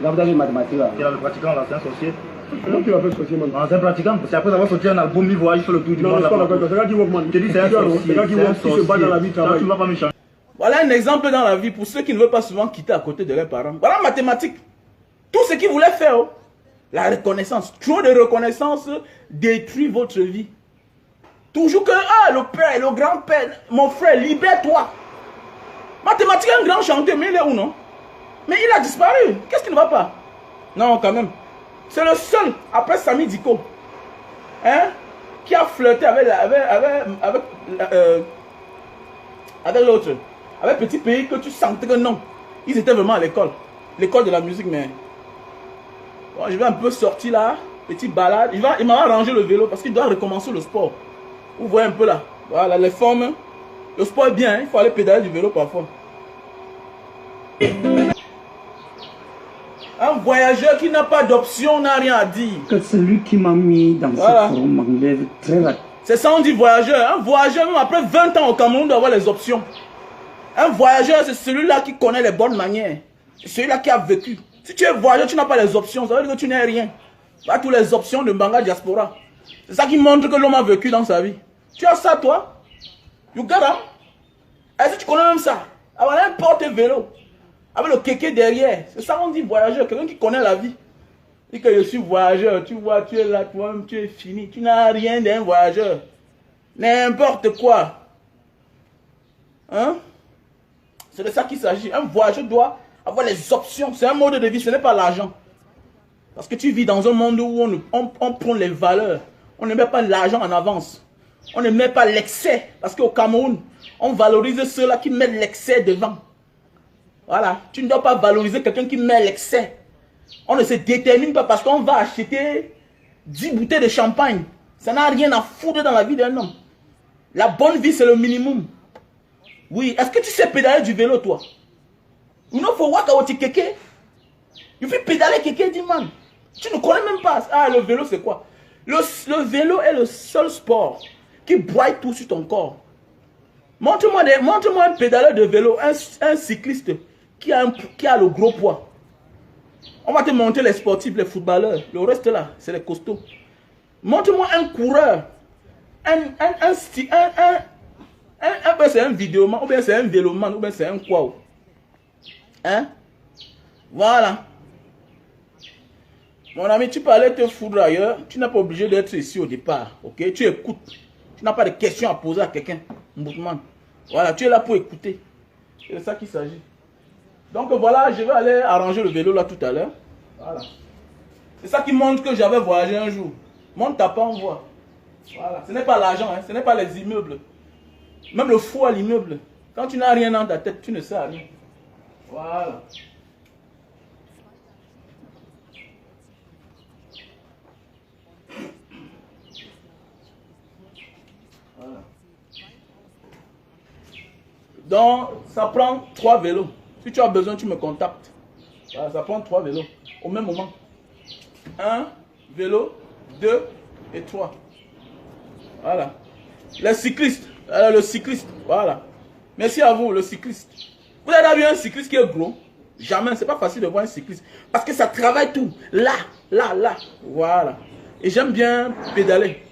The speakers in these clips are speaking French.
Là, vous avez une mathématique là. Il a le pratiquant là, c'est un sorcier. Comment tu vas faire sorcier, man? C'est un pratiquant, c'est après avoir sorti un album, il voit, il fait le tour du monde. Non, c'est pas d'accord. C'est là qui work, man. Je te dis, c'est un sorcier. C'est là qui se bat dans la vie, travaille. Tu vas pas me changer. Voilà un exemple dans la vie pour ceux qui ne veulent pas souvent quitter à côté de leurs parents. Voilà mathématiques. Tout ce qu'ils voulaient faire, oh, la reconnaissance. Trop de reconnaissance détruit votre vie. Toujours que, le père, le grand-père, mon frère, libère-toi. Mathématiques, un grand chanteur, mais il est où, non? Mais il a disparu. Qu'est-ce qui ne va pas? Non, quand même. C'est le seul, après Sami Diko, hein, qui a flirté avec l'autre. Avec Petit Pays que tu sentais que non. Ils étaient vraiment à l'école. L'école de la musique, mais... Bon, je vais un peu sortir là. Petite balade. Il m'a arrangé le vélo parce qu'il doit recommencer le sport. Vous voyez un peu là. Voilà, les formes. Le sport est bien, hein, il faut aller pédaler du vélo parfois. Un voyageur qui n'a pas d'option n'a rien à dire. Que celui qui m'a mis dans ce forum m'enlève très rapide. C'est ça on dit voyageur. Un voyageur, même après 20 ans au Cameroun, doit avoir les options. Un voyageur, c'est celui-là qui connaît les bonnes manières. C'est celui-là qui a vécu. Si tu es voyageur, tu n'as pas les options. Ça veut dire que tu n'es rien. Pas toutes les options de Mbanga Diaspora. C'est ça qui montre que l'homme a vécu dans sa vie. Tu as ça, toi? You got it? Est-ce que tu connais même ça? Avoir un porte-vélo. Avec le kéké derrière. C'est ça qu'on dit voyageur. Quelqu'un qui connaît la vie. Dit que je suis voyageur. Tu vois, tu es là, toi-même, tu es fini. Tu n'as rien d'un voyageur. N'importe quoi. Hein? C'est de ça qu'il s'agit. Un voyageur doit avoir les options. C'est un mode de vie, ce n'est pas l'argent. Parce que tu vis dans un monde où on prend les valeurs. On ne met pas l'argent en avance. On ne met pas l'excès. Parce qu'au Cameroun, on valorise ceux-là qui mettent l'excès devant. Voilà. Tu ne dois pas valoriser quelqu'un qui met l'excès. On ne se détermine pas parce qu'on va acheter 10 bouteilles de champagne. Ça n'a rien à foutre dans la vie d'un homme. La bonne vie, c'est le minimum. Oui. Est-ce que tu sais pédaler du vélo, toi? You know for what out keke? You fais pédaler keke, dis man. Tu ne connais même pas. Ah, le vélo, c'est quoi? Le vélo est le seul sport qui broie tout sur ton corps. Montre-moi un pédaleur de vélo, un cycliste qui a le gros poids. On va te montrer les sportifs, les footballeurs. Le reste là, c'est les costauds. Montre-moi un coureur. C'est un vidéoman, ou bien c'est un véloman, ou bien c'est un quoi. Hein? Voilà. Mon ami, tu peux aller te foutre ailleurs. Tu n'es pas obligé d'être ici au départ. Ok? Tu écoutes. Tu n'as pas de questions à poser à quelqu'un. Voilà, tu es là pour écouter. C'est de ça qu'il s'agit. Donc voilà, je vais aller arranger le vélo là tout à l'heure. Voilà. C'est ça qui montre que j'avais voyagé un jour. Monte ta pas, on voit. Voilà. Ce n'est pas l'argent, hein. Ce n'est pas les immeubles. Même le fou à l'immeuble. Quand tu n'as rien dans ta tête, tu ne sais rien. Voilà. Voilà. Donc, ça prend 3 vélos. Si tu as besoin, tu me contactes. Voilà, ça prend 3 vélos au même moment. 1 vélo, 2 et 3. Voilà. Les cyclistes. Alors, le cycliste. Voilà. Merci à vous, le cycliste. Vous avez vu un cycliste qui est gros? Jamais. C'est pas facile de voir un cycliste. Parce que ça travaille tout. Là, là, là. Voilà. Et j'aime bien pédaler.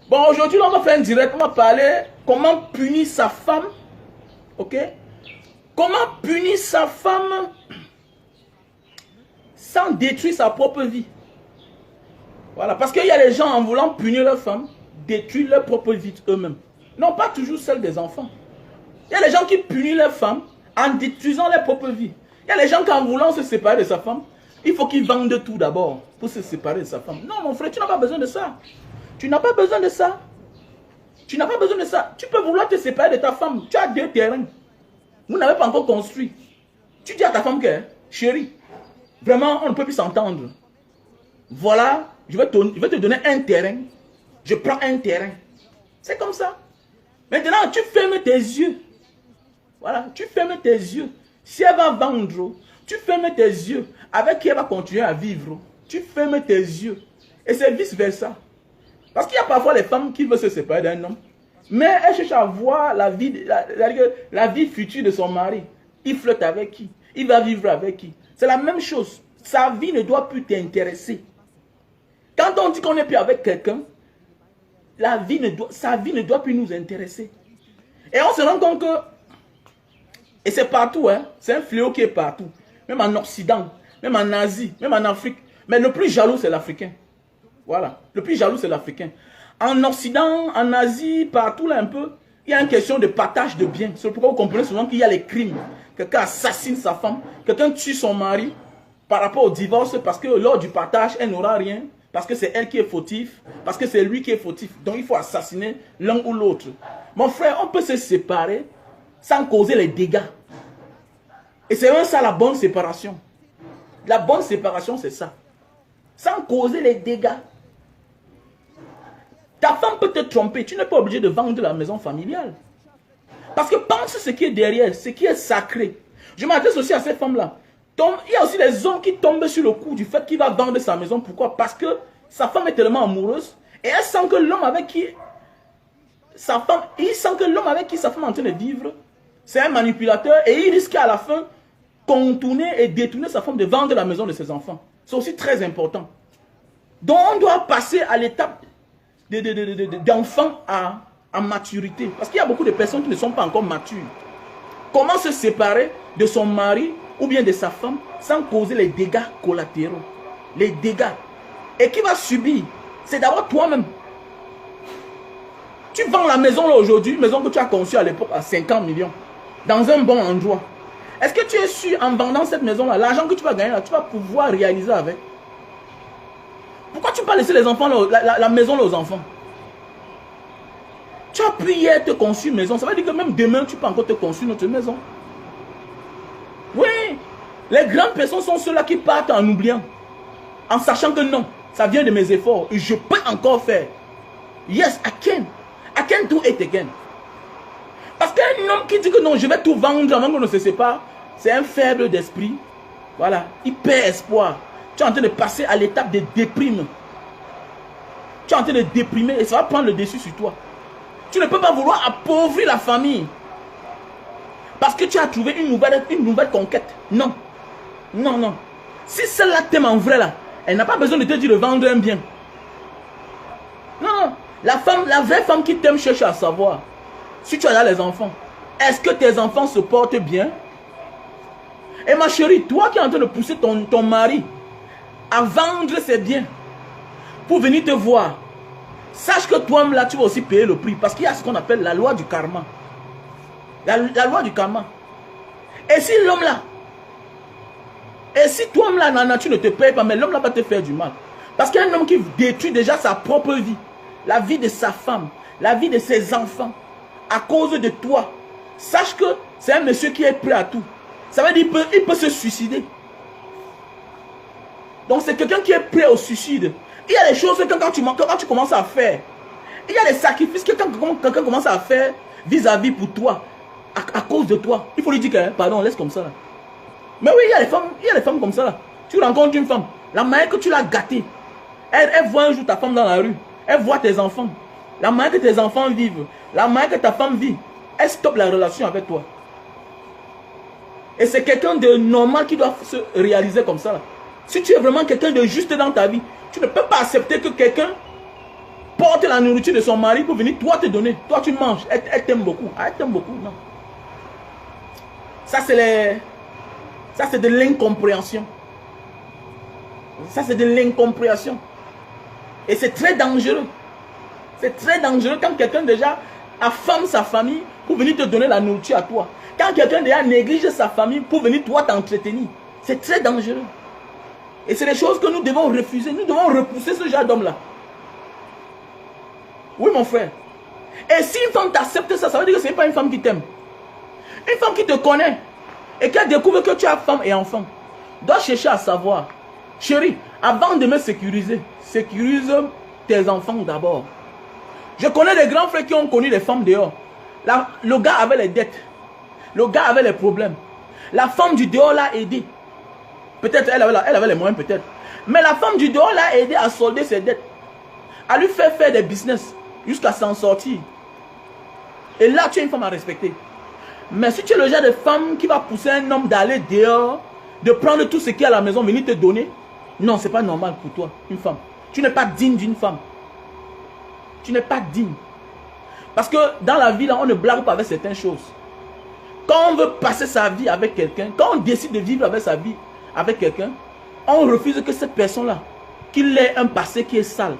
Bon, aujourd'hui, on va faire un direct. On va parler comment punir sa femme. Ok? Comment punir sa femme sans détruire sa propre vie. Voilà. Parce qu'il y a des gens, en voulant punir leur femme, détruisent leur propre vie eux-mêmes. Non, pas toujours celle des enfants. Il y a des gens qui punissent leur femme en détruisant leur propre vie. Il y a des gens qui, en voulant se séparer de sa femme, il faut qu'ils vendent tout d'abord pour se séparer de sa femme. Non, mon frère, tu n'as pas besoin de ça. Tu n'as pas besoin de ça. Tu n'as pas besoin de ça. Tu peux vouloir te séparer de ta femme. Tu as 2 terrains. Vous n'avez pas encore construit. Tu dis à ta femme que, chérie, vraiment, on ne peut plus s'entendre. Voilà, je vais te donner un terrain. Je prends un terrain. C'est comme ça. Maintenant, tu fermes tes yeux. Voilà, tu fermes tes yeux. Si elle va vendre, tu fermes tes yeux. Avec qui elle va continuer à vivre. Tu fermes tes yeux. Et c'est vice-versa. Parce qu'il y a parfois les femmes qui veulent se séparer d'un homme. Mais elles cherchent à voir la vie future de son mari. Il flotte avec qui? Il va vivre avec qui? C'est la même chose. Sa vie ne doit plus t'intéresser. Quand on dit qu'on n'est plus avec quelqu'un, sa vie ne doit plus nous intéresser. Et on se rend compte que, et c'est partout, hein, c'est un fléau qui est partout. Même en Occident, même en Asie, même en Afrique. Mais le plus jaloux, c'est l'Africain. Voilà. Le plus jaloux, c'est l'Africain. En Occident, en Asie, partout là un peu, il y a une question de partage de biens. C'est pourquoi vous comprenez souvent qu'il y a les crimes. Quelqu'un assassine sa femme, quelqu'un tue son mari par rapport au divorce parce que lors du partage, elle n'aura rien. Parce que c'est elle qui est fautif, parce que c'est lui qui est fautif. Donc il faut assassiner l'un ou l'autre. Mon frère, on peut se séparer sans causer les dégâts. Et c'est vraiment ça la bonne séparation. La bonne séparation, c'est ça. Sans causer les dégâts. Ta femme peut te tromper. Tu n'es pas obligé de vendre la maison familiale. Parce que pense ce qui est derrière, ce qui est sacré. Je m'adresse aussi à ces femmes-là. Il y a aussi les hommes qui tombent sur le coup du fait qu'il va vendre sa maison. Pourquoi? Parce que sa femme est tellement amoureuse. Et elle sent que l'homme avec qui sa femme est en train de vivre, c'est un manipulateur. Et il risque à la fin contourner et détourner sa femme de vendre la maison de ses enfants. C'est aussi très important. Donc on doit passer à l'étape d'enfant à maturité. Parce qu'il y a beaucoup de personnes qui ne sont pas encore matures. Comment se séparer de son mari ou bien de sa femme sans causer les dégâts collatéraux? Les dégâts. Et qui va subir? C'est d'abord toi-même. Tu vends la maison là aujourd'hui, une maison que tu as conçue à l'époque à 50 millions, dans un bon endroit. Est-ce que tu es sûr en vendant cette maison là, l'argent que tu vas gagner là, tu vas pouvoir réaliser avec? Pourquoi tu ne peux pas laisser les enfants là, la maison là aux enfants? Tu as pu hier te construire une maison, ça veut dire que même demain tu peux encore te construire notre maison. Oui, les grandes personnes sont ceux-là qui partent en oubliant, en sachant que non, ça vient de mes efforts et je peux encore faire. Yes, I can do it again. Parce qu'un homme qui dit que non, je vais tout vendre avant qu'on ne se sépare, c'est un faible d'esprit. Voilà, il perd espoir. Tu es en train de passer à l'étape de déprime. Tu es en train de déprimer et ça va prendre le dessus sur toi. Tu ne peux pas vouloir appauvrir la famille. Parce que tu as trouvé une nouvelle conquête. Non. Non, non. Si celle-là t'aime en vrai, là, elle n'a pas besoin de te dire de vendre un bien. Non, non. La vraie femme qui t'aime cherche à savoir. Si tu as là les enfants, est-ce que tes enfants se portent bien? Et ma chérie, toi qui es en train de pousser ton mari à vendre ses biens pour venir te voir, sache que toi-même là, tu vas aussi payer le prix. Parce qu'il y a ce qu'on appelle la loi du karma. La loi du karma. Et si l'homme là, et si toi-même là, la nature ne te paye pas, mais l'homme là va te faire du mal. Parce qu'il y a un homme qui détruit déjà sa propre vie, la vie de sa femme, la vie de ses enfants, à cause de toi. Sache que c'est un monsieur qui est prêt à tout. Ça veut dire qu'il peut se suicider. Donc c'est quelqu'un qui est prêt au suicide. Il y a des choses que quand tu commences à faire, il y a des sacrifices que quelqu'un commence à faire vis-à-vis pour toi, à cause de toi. Il faut lui dire que, pardon, laisse comme ça. Là. Mais oui, il y a des femmes comme ça. Là. Tu rencontres une femme, la manière que tu l'as gâtée, elle voit un jour ta femme dans la rue, elle voit tes enfants, la manière que tes enfants vivent, la manière que ta femme vit, elle stoppe la relation avec toi. Et c'est quelqu'un de normal qui doit se réaliser comme ça. Là. Si tu es vraiment quelqu'un de juste dans ta vie, tu ne peux pas accepter que quelqu'un porte la nourriture de son mari pour venir toi te donner. Toi tu manges, elle t'aime beaucoup. Elle t'aime beaucoup, non. Ça c'est de l'incompréhension. Ça c'est de l'incompréhension. Et c'est très dangereux. C'est très dangereux quand quelqu'un déjà affame sa famille pour venir te donner la nourriture à toi. Quand quelqu'un déjà néglige sa famille pour venir toi t'entretenir. C'est très dangereux. Et c'est des choses que nous devons refuser. Nous devons repousser ce genre d'homme-là. Oui, mon frère. Et si une femme t'accepte ça, ça veut dire que ce n'est pas une femme qui t'aime. Une femme qui te connaît et qui découvre que tu as femme et enfant doit chercher à savoir, chérie, avant de me sécuriser, sécurise tes enfants d'abord. Je connais des grands frères qui ont connu les femmes dehors. Le gars avait les dettes. Le gars avait les problèmes. La femme du dehors l'a aidé. Peut-être elle avait les moyens, peut-être. Mais la femme du dehors l'a aidé à solder ses dettes. À lui faire des business jusqu'à s'en sortir. Et là, tu es une femme à respecter. Mais si tu es le genre de femme qui va pousser un homme d'aller dehors, de prendre tout ce qu'il y a à la maison, venir te donner, non, c'est pas normal pour toi, une femme. Tu n'es pas digne d'une femme. Tu n'es pas digne. Parce que dans la vie, là, on ne blague pas avec certaines choses. Quand on veut passer sa vie avec quelqu'un, quand on décide de vivre avec sa vie avec quelqu'un, on refuse que cette personne-là, qu'il ait un passé qui est sale.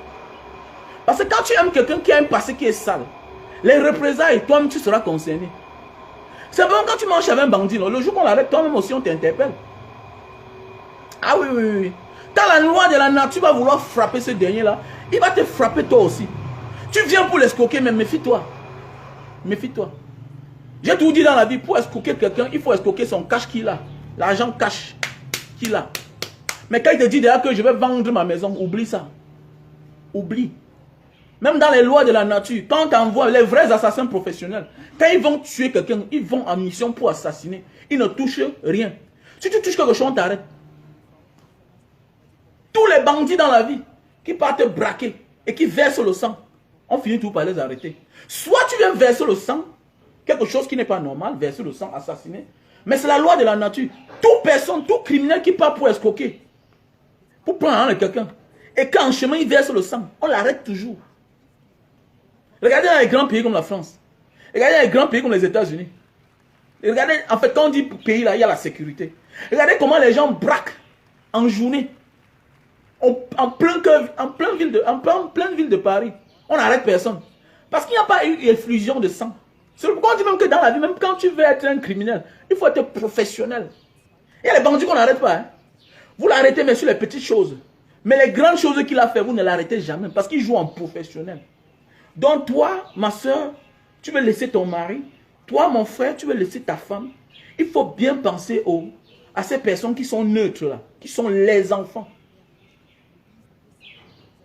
Parce que quand tu aimes quelqu'un qui a un passé qui est sale, les représailles, toi-même, tu seras concerné. C'est bon quand tu manges avec un bandit, le jour qu'on l'arrête, toi-même aussi, on t'interpelle. Ah oui, oui, oui. Quand la loi de la nature va vouloir frapper ce dernier-là, il va te frapper toi aussi. Tu viens pour l'escroquer, mais méfie-toi. Méfie-toi. J'ai tout dit dans la vie, pour escroquer quelqu'un, il faut escroquer son cash qu'il a. L'argent cash qu'il a. Mais quand il te dit déjà que je vais vendre ma maison, oublie ça. Oublie. Même dans les lois de la nature, quand tu envoies les vrais assassins professionnels, quand ils vont tuer quelqu'un, ils vont en mission pour assassiner. Ils ne touchent rien. Si tu touches quelque chose, on t'arrête. Tous les bandits dans la vie qui partent braquer et qui versent le sang, on finit tout par les arrêter. Soit tu viens verser le sang, quelque chose qui n'est pas normal, verser le sang, assassiner. Mais c'est la loi de la nature. Toute personne, tout criminel qui part pour escroquer, pour prendre quelqu'un, et quand en chemin il verse le sang, on l'arrête toujours. Regardez dans les grands pays comme la France. Regardez dans les grands pays comme les États-Unis. Regardez, en fait, quand on dit pays là, il y a la sécurité. Regardez comment les gens braquent en journée. En pleine ville de Paris. On n'arrête personne. Parce qu'il n'y a pas eu effusion de sang. C'est pourquoi on dit même que dans la vie, même quand tu veux être un criminel, il faut être professionnel. Il y a les bandits qu'on n'arrête pas. Hein. Vous l'arrêtez, mais sur les petites choses. Mais les grandes choses qu'il a fait, vous ne l'arrêtez jamais. Parce qu'il joue en professionnel. Donc toi, ma soeur, tu veux laisser ton mari. Toi, mon frère, tu veux laisser ta femme. Il faut bien penser à ces personnes qui sont neutres là. Qui sont les enfants.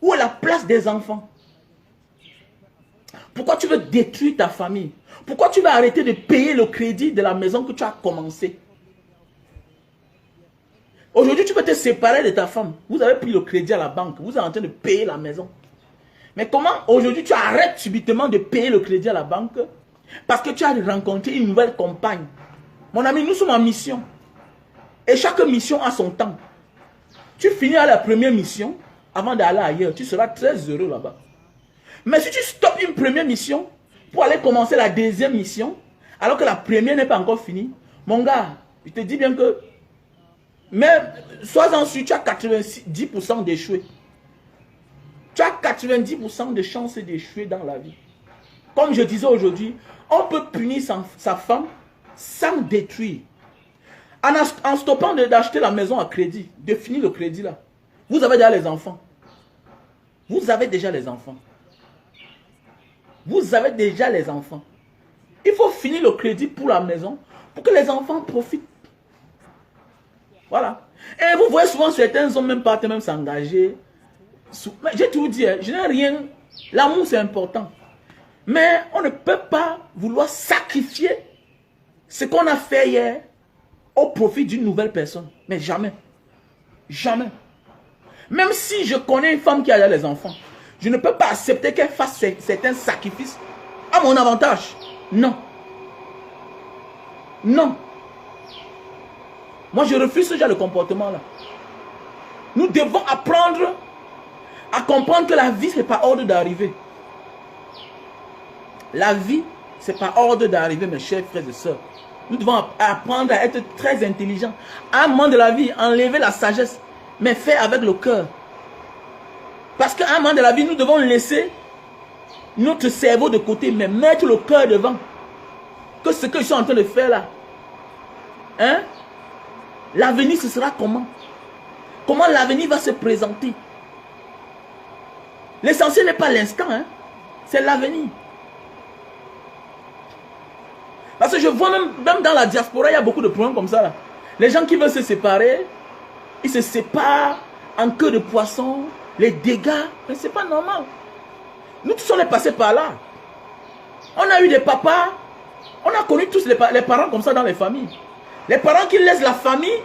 Où est la place des enfants? Pourquoi tu veux détruire ta famille? Pourquoi tu vas arrêter de payer le crédit de la maison que tu as commencé? Aujourd'hui, tu peux te séparer de ta femme. Vous avez pris le crédit à la banque. Vous êtes en train de payer la maison. Mais comment aujourd'hui tu arrêtes subitement de payer le crédit à la banque parce que tu as rencontré une nouvelle compagne? Mon ami, nous sommes en mission. Et chaque mission a son temps. Tu finis à la première mission avant d'aller ailleurs. Tu seras très heureux là-bas. Mais si tu stoppes une première mission pour aller commencer la deuxième mission, alors que la première n'est pas encore finie, mon gars, je te dis bien que, mais sois-en sûr, tu as 90% d'échouer. Tu as 90% de chances d'échouer dans la vie. Comme je disais aujourd'hui, on peut punir sa femme sans détruire. En stoppant d'acheter la maison à crédit, de finir le crédit là, vous avez déjà les enfants. Vous avez déjà les enfants. Vous avez déjà les enfants. Il faut finir le crédit pour la maison pour que les enfants profitent. Voilà. Et vous voyez souvent certains hommes même partent même s'engager. J'ai tout dit, je n'ai rien. L'amour c'est important. Mais on ne peut pas vouloir sacrifier ce qu'on a fait hier au profit d'une nouvelle personne. Mais jamais. Jamais. Même si je connais une femme qui a déjà les enfants, je ne peux pas accepter qu'elle fasse certains sacrifices à mon avantage. Non. Non. Moi, je refuse ce genre de comportement-là. Nous devons apprendre à comprendre que la vie, ce n'est pas ordre d'arriver. La vie, ce n'est pas ordre d'arriver, mes chers frères et sœurs. Nous devons apprendre à être très intelligents. À un moment de la vie, enlever la sagesse, mais faire avec le cœur. Parce qu'à un moment de la vie, nous devons laisser notre cerveau de côté, mais mettre le cœur devant. Que ce que je suis en train de faire là, hein? L'avenir, ce sera comment? Comment l'avenir va se présenter? L'essentiel n'est pas l'instant, hein? C'est l'avenir. Parce que je vois même dans la diaspora, il y a beaucoup de problèmes comme ça. Là. Les gens qui veulent se séparer, ils se séparent en queue de poisson, les dégâts. Mais c'est pas normal. Nous tous, on est passés par là. On a eu des papas, on a connu tous les parents comme ça dans les familles. Les parents qui laissent la famille,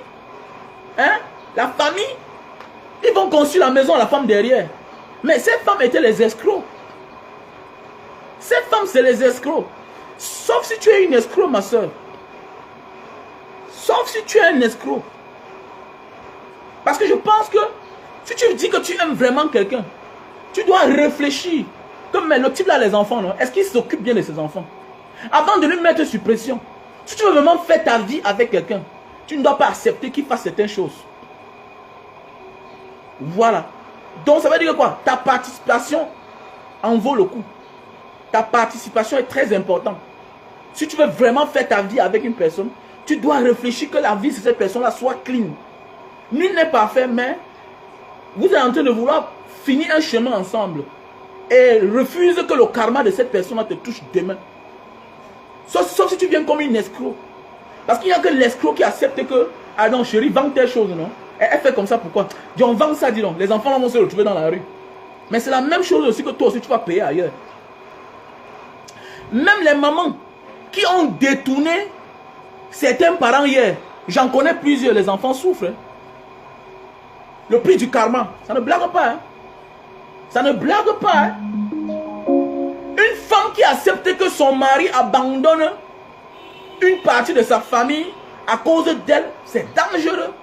hein, la famille, ils vont construire la maison à la femme derrière. Mais ces femmes étaient les escrocs. Ces femmes, c'est les escrocs. Sauf si tu es une escroc, ma soeur. Sauf si tu es un escroc. Parce que je pense que si tu dis que tu aimes vraiment quelqu'un, tu dois réfléchir. Comme le type là, les enfants, est-ce qu'il s'occupe bien de ses enfants? Avant de lui mettre sur pression. Si tu veux vraiment faire ta vie avec quelqu'un, tu ne dois pas accepter qu'il fasse certaines choses. Voilà. Donc ça veut dire quoi? Ta participation en vaut le coup. Ta participation est très importante. Si tu veux vraiment faire ta vie avec une personne, tu dois réfléchir que la vie de cette personne-là soit clean. Nul n'est parfait, mais vous êtes en train de vouloir finir un chemin ensemble. Et refuse que le karma de cette personne-là te touche demain. Sauf si tu viens comme une escroc. Parce qu'il n'y a que l'escroc qui accepte que, ah non chérie, vends telle chose, non? Et elle fait comme ça, pourquoi? Dis on vend ça, dis donc. Les enfants vont se retrouver dans la rue. Mais c'est la même chose aussi que toi aussi tu vas payer ailleurs. Même les mamans qui ont détourné certains parents hier, j'en connais plusieurs, les enfants souffrent. Hein. Le prix du karma, ça ne blague pas. Hein. Ça ne blague pas. Hein. Une femme qui accepte que son mari abandonne une partie de sa famille à cause d'elle, c'est dangereux.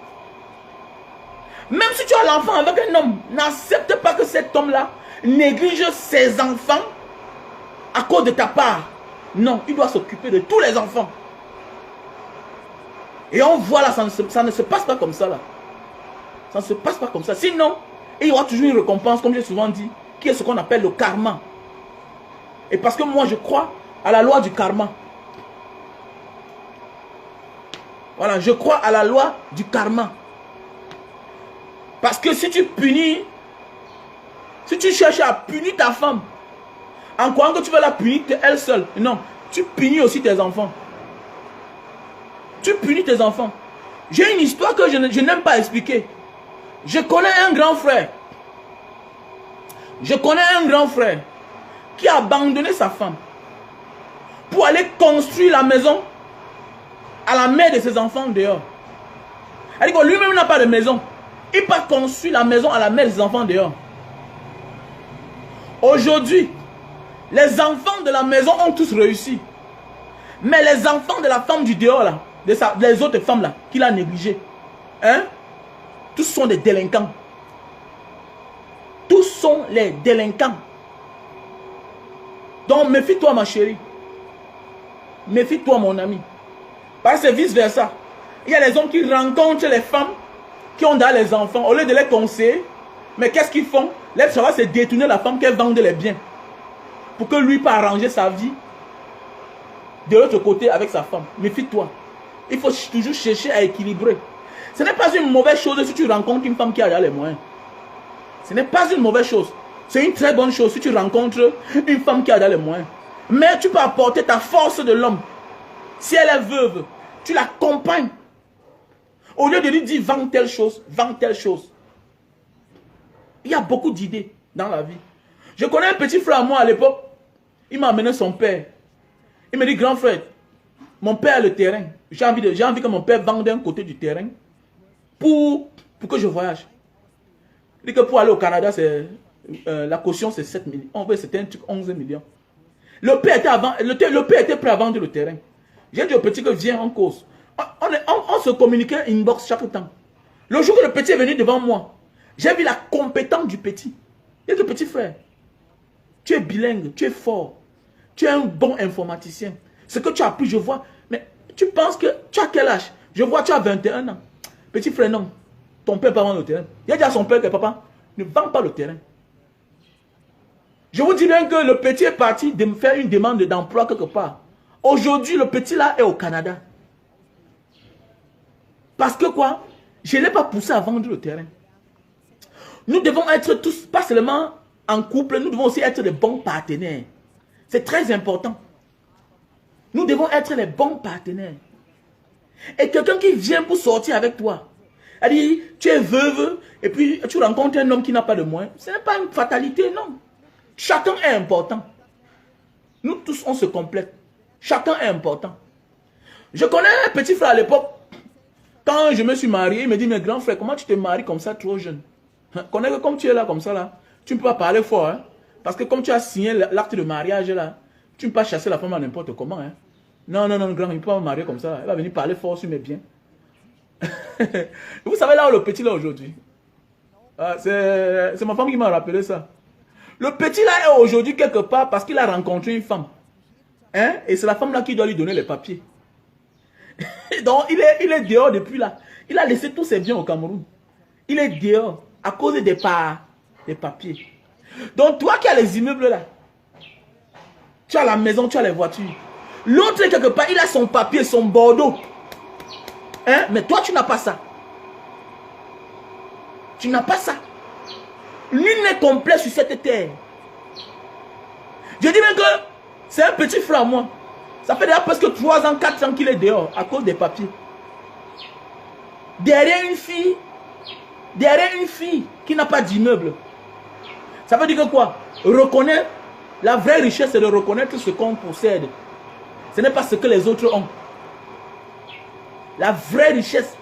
Même si tu as l'enfant avec un homme, n'accepte pas que cet homme-là néglige ses enfants à cause de ta part. Non, il doit s'occuper de tous les enfants. Et on voit là, ça ne se passe pas comme ça là. Ça ne se passe pas comme ça. Sinon, il y aura toujours une récompense, comme j'ai souvent dit, qui est ce qu'on appelle le karma. Et parce que moi, je crois à la loi du karma. Voilà, je crois à la loi du karma. Parce que si tu punis, si tu cherches à punir ta femme, en croyant que tu vas la punir elle seule, non, tu punis aussi tes enfants. Tu punis tes enfants. J'ai une histoire que je n'aime pas expliquer. Je connais un grand frère. Je connais un grand frère qui a abandonné sa femme pour aller construire la maison à la mère de ses enfants dehors. Elle dit que lui-même n'a pas de maison. Il part construire la maison à la mère de ses enfants dehors. Aujourd'hui, les enfants de la maison ont tous réussi. Mais les enfants de la femme du dehors, là, les autres femmes là, qu'il a négligées, hein, tous sont des délinquants. Tous sont les délinquants. Donc méfie-toi ma chérie. Méfie-toi mon ami. Parce que c'est vice versa. Il y a les hommes qui rencontrent les femmes qui ont dans les enfants. Au lieu de les conseiller, mais qu'est-ce qu'ils font? Leur travail c'est détourner la femme qu'elle vende les biens. Pour que lui puisse arranger sa vie de l'autre côté avec sa femme. Méfie-toi. Il faut toujours chercher à équilibrer. Ce n'est pas une mauvaise chose si tu rencontres une femme qui a les moyens. Ce n'est pas une mauvaise chose. C'est une très bonne chose si tu rencontres une femme qui a les moyens. Mais tu peux apporter ta force de l'homme. Si elle est veuve, tu l'accompagnes. Au lieu de lui dire vends telle chose, vends telle chose. Il y a beaucoup d'idées dans la vie. Je connais un petit frère à moi à l'époque. Il m'a amené son père. Il me dit grand frère, mon père a le terrain. J'ai envie que mon père vende un côté du terrain pour que je voyage. Il dit que pour aller au Canada, la caution c'est 7 millions. En fait, c'était un truc 11 millions. Le père était prêt à vendre le terrain. J'ai dit au petit que viens en cause. On se communiquait inbox chaque temps. Le jour que le petit est venu devant moi, j'ai vu la compétence du petit. Il dit petit frère, tu es bilingue, tu es fort, tu es un bon informaticien. Ce que tu as appris, je vois. Mais tu penses que tu as quel âge? Je vois tu as 21 ans. Petit frère, non. Ton père va vendre le terrain. Il a dit à son père que papa, ne vends pas le terrain. Je vous dis bien que le petit est parti de me faire une demande d'emploi quelque part. Aujourd'hui, le petit là est au Canada. Parce que quoi? Je ne l'ai pas poussé à vendre le terrain. Nous devons être tous, pas seulement en couple, nous devons aussi être de bons partenaires. C'est très important. Nous devons être les bons partenaires. Et quelqu'un qui vient pour sortir avec toi, elle dit, tu es veuve, et puis tu rencontres un homme qui n'a pas de moyens. Ce n'est pas une fatalité, non. Chacun est important. Nous tous, on se complète. Chacun est important. Je connais un petit frère à l'époque. Quand je me suis marié, il me dit, mais grand frère, comment tu te maries comme ça trop jeune? Connais que comme tu es là, comme ça, là, tu ne peux pas parler fort. Hein? Parce que comme tu as signé l'acte de mariage, là, tu ne peux pas chasser la femme à n'importe comment. Hein? Non, non, non, grand, il ne peut pas me marier comme ça. Il va venir parler fort sur mes biens. Vous savez là où le petit là aujourd'hui? C'est ma femme qui m'a rappelé ça. Le petit là est aujourd'hui quelque part parce qu'il a rencontré une femme. Hein? Et c'est la femme là qui doit lui donner les papiers. Donc il est dehors depuis là. Il a laissé tous ses biens au Cameroun. Il est dehors à cause des papiers. Donc toi qui as les immeubles là, tu as la maison, tu as les voitures. L'autre quelque part, il a son papier, son Bordeaux. Hein? Mais toi tu n'as pas ça. Tu n'as pas ça. Nul n'est complet sur cette terre. Je dis même que c'est un petit frère moi. Ça fait déjà presque 3 ans, 4 ans qu'il est dehors à cause des papiers. Derrière une fille qui n'a pas d'immeuble. Ça veut dire que quoi? Reconnaître, la vraie richesse c'est de reconnaître ce qu'on possède. Ce n'est pas ce que les autres ont. La vraie richesse,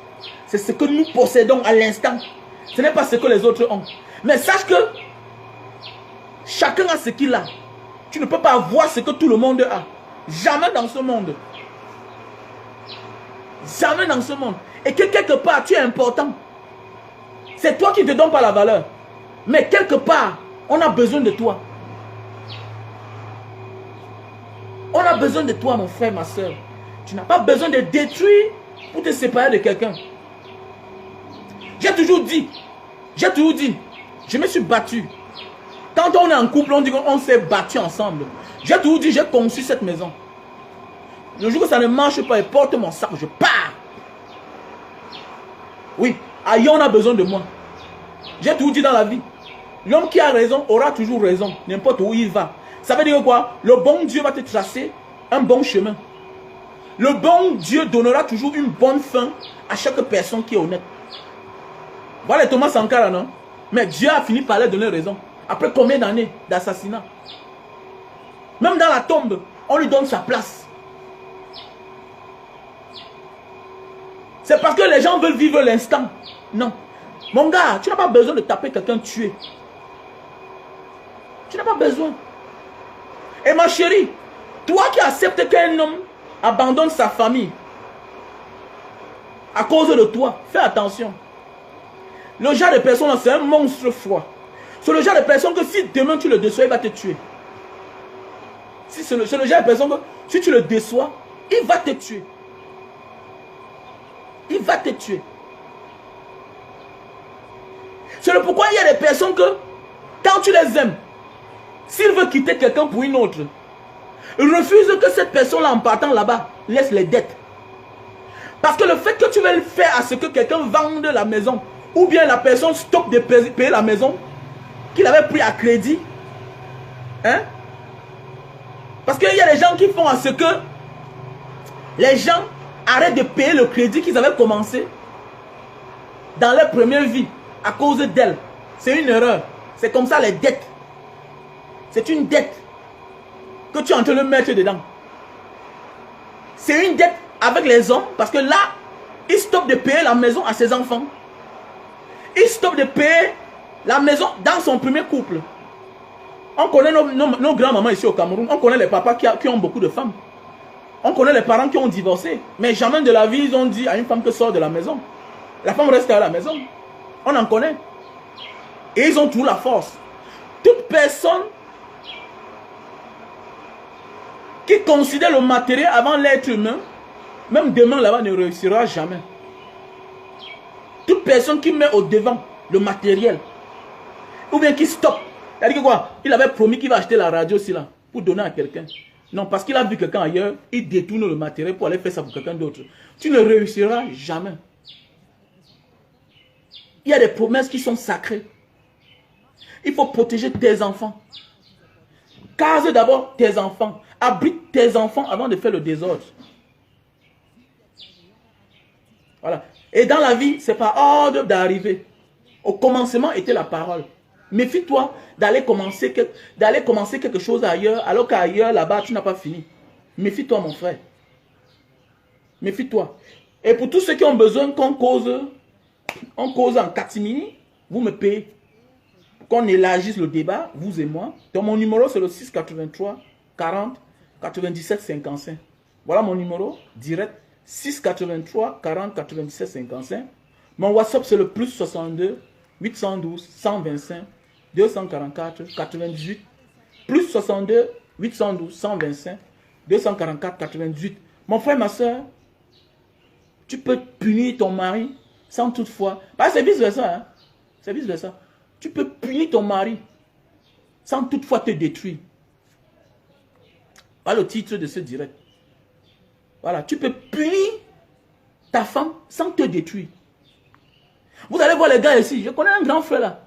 c'est ce que nous possédons à l'instant. Ce n'est pas ce que les autres ont. Mais sache que chacun a ce qu'il a. Tu ne peux pas avoir ce que tout le monde a. Jamais dans ce monde. Jamais dans ce monde. Et que quelque part, tu es important. C'est toi qui ne te donnes pas la valeur. Mais quelque part, on a besoin de toi. On a besoin de toi, mon frère, ma soeur. Tu n'as pas besoin de détruire pour te séparer de quelqu'un. J'ai toujours dit, je me suis battu. Quand on est en couple, on dit qu'on s'est battu ensemble. J'ai toujours dit, j'ai conçu cette maison. Le jour que ça ne marche pas, je porte mon sac, je pars. Oui, ailleurs on a besoin de moi. J'ai toujours dit dans la vie, l'homme qui a raison aura toujours raison, n'importe où il va. Ça veut dire quoi? Le bon Dieu va te tracer un bon chemin. Le bon Dieu donnera toujours une bonne fin à chaque personne qui est honnête. Voilà Thomas Sankara, non? Mais Dieu a fini par leur donner raison. Après combien d'années d'assassinat? Même dans la tombe, on lui donne sa place. C'est parce que les gens veulent vivre l'instant. Non. Mon gars, tu n'as pas besoin de taper quelqu'un tué. Tu n'as pas besoin. Et ma chérie, toi qui acceptes qu'un homme abandonne sa famille à cause de toi, fais attention. Le genre de personne, c'est un monstre froid. C'est le genre de personne que si demain tu le déçois, il va te tuer. C'est le genre de personne que si tu le déçois, il va te tuer. Il va te tuer. C'est le pourquoi il y a des personnes que, quand tu les aimes, s'il veut quitter quelqu'un pour une autre, refuse que cette personne-là, en partant là-bas, laisse les dettes. Parce que le fait que tu veux faire à ce que quelqu'un vende la maison, ou bien la personne stoppe de payer la maison qu'il avait pris à crédit, hein? Parce qu'il y a des gens qui font à ce que les gens arrêtent de payer le crédit qu'ils avaient commencé dans leur première vie à cause d'elle. C'est une erreur. C'est comme ça les dettes. C'est une dette que tu es en train de mettre dedans. C'est une dette avec les hommes parce que là, ils stoppent de payer la maison à ses enfants. Ils stoppent de payer la maison dans son premier couple. On connaît nos grands-mamans ici au Cameroun. On connaît les papas qui ont beaucoup de femmes. On connaît les parents qui ont divorcé. Mais jamais de la vie, ils ont dit à une femme que sort de la maison. La femme reste à la maison. On en connaît. Et ils ont toujours la force. Toute personne qui considère le matériel avant l'être humain, même demain là-bas, ne réussira jamais. Toute personne qui met au devant le matériel, ou bien qui stoppe, c'est-à-dire que quoi? Il avait promis qu'il va acheter la radio aussi là, pour donner à quelqu'un. Non, parce qu'il a vu quelqu'un ailleurs, il détourne le matériel pour aller faire ça pour quelqu'un d'autre. Tu ne réussiras jamais. Il y a des promesses qui sont sacrées. Il faut protéger tes enfants. Case d'abord tes enfants. Abrite tes enfants avant de faire le désordre. Voilà. Et dans la vie, c'est par ordre d'arriver. Au commencement était la parole. Méfie-toi d'aller commencer quelque chose ailleurs, alors qu'ailleurs, là-bas, tu n'as pas fini. Méfie-toi, mon frère. Méfie-toi. Et pour tous ceux qui ont besoin qu'on cause en catimini, vous me payez. Qu'on élargisse le débat, vous et moi. Donc mon numéro, c'est le 683 40 97 55. Voilà mon numéro direct. 683 40 97 55. Mon WhatsApp, c'est le plus 62 812 125 244 98. Plus 62 812 125 244 98. Mon frère, ma soeur, tu peux punir ton mari sans toutefois. Bah, c'est vice-versa. Hein? C'est vice-versa. Tu peux punir ton mari sans toutefois te détruire. Voilà le titre de ce direct. Voilà, tu peux punir ta femme sans te détruire. Vous allez voir les gars ici. Je connais un grand frère là.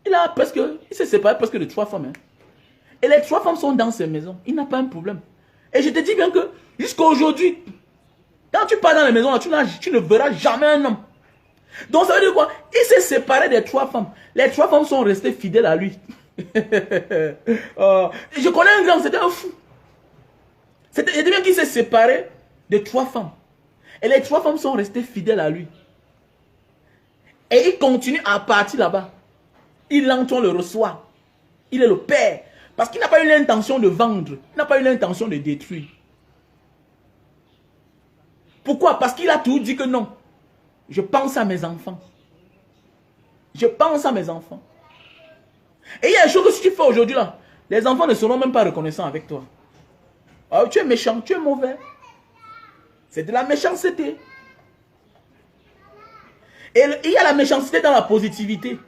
Il s'est séparé presque de 3 femmes. Hein. Et les 3 femmes sont dans ses maisons. Il n'a pas un problème. Et je te dis bien que jusqu'à aujourd'hui, quand tu pars dans les maisons, là, tu ne verras jamais un homme. Donc ça veut dire quoi? Il s'est séparé des 3 femmes. Les 3 femmes sont restées fidèles à lui. Je connais un grand, c'était un fou. Je dis bien qu'il s'est séparé de 3 femmes. Et les 3 femmes sont restées fidèles à lui. Et il continue à partir là-bas. Il entre, on le reçoit. Il est le père. Parce qu'il n'a pas eu l'intention de vendre. Il n'a pas eu l'intention de détruire. Pourquoi? Parce qu'il a toujours dit que non. Je pense à mes enfants. Je pense à mes enfants. Et il y a des choses que si tu fais aujourd'hui là, les enfants ne seront même pas reconnaissants avec toi. Oh, tu es méchant, tu es mauvais. C'est de la méchanceté. Et il y a la méchanceté dans la positivité.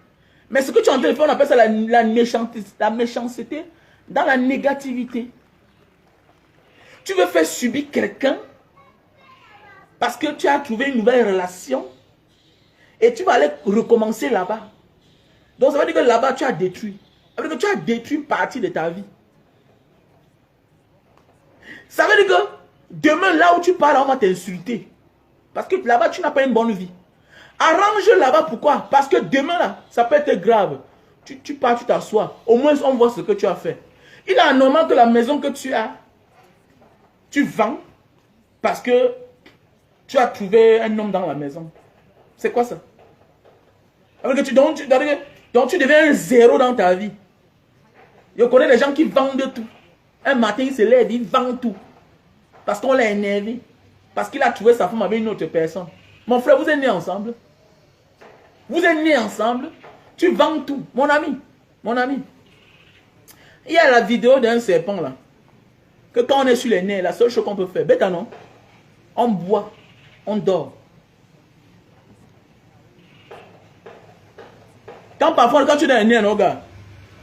Mais ce que tu es en train de faire, on appelle ça la méchanceté dans la négativité. Tu veux faire subir quelqu'un parce que tu as trouvé une nouvelle relation et tu vas aller recommencer là-bas. Donc ça veut dire que là-bas tu as détruit. Ça veut dire que tu as détruit une partie de ta vie. Ça veut dire que demain là où tu pars, on va t'insulter. Parce que là-bas tu n'as pas une bonne vie. Arrange là-bas, pourquoi? Parce que demain là, ça peut être grave. Tu pars, tu t'assois. Au moins on voit ce que tu as fait. Il est anormal que la maison que tu as, tu vends parce que tu as trouvé un homme dans la maison. C'est quoi ça? Donc tu deviens un zéro dans ta vie. Je connais des gens qui vendent tout. Un matin, il se lève, il vend tout. Parce qu'on l'a énervé. Parce qu'il a trouvé sa femme avec une autre personne. Mon frère, vous êtes nés ensemble. Vous êtes nés ensemble. Tu vends tout. Mon ami. Mon ami. Il y a la vidéo d'un serpent là. Que quand on est sur les nerfs, la seule chose qu'on peut faire, bêta non, on boit, on dort. Quand tu es dans les nerfs, non, gars,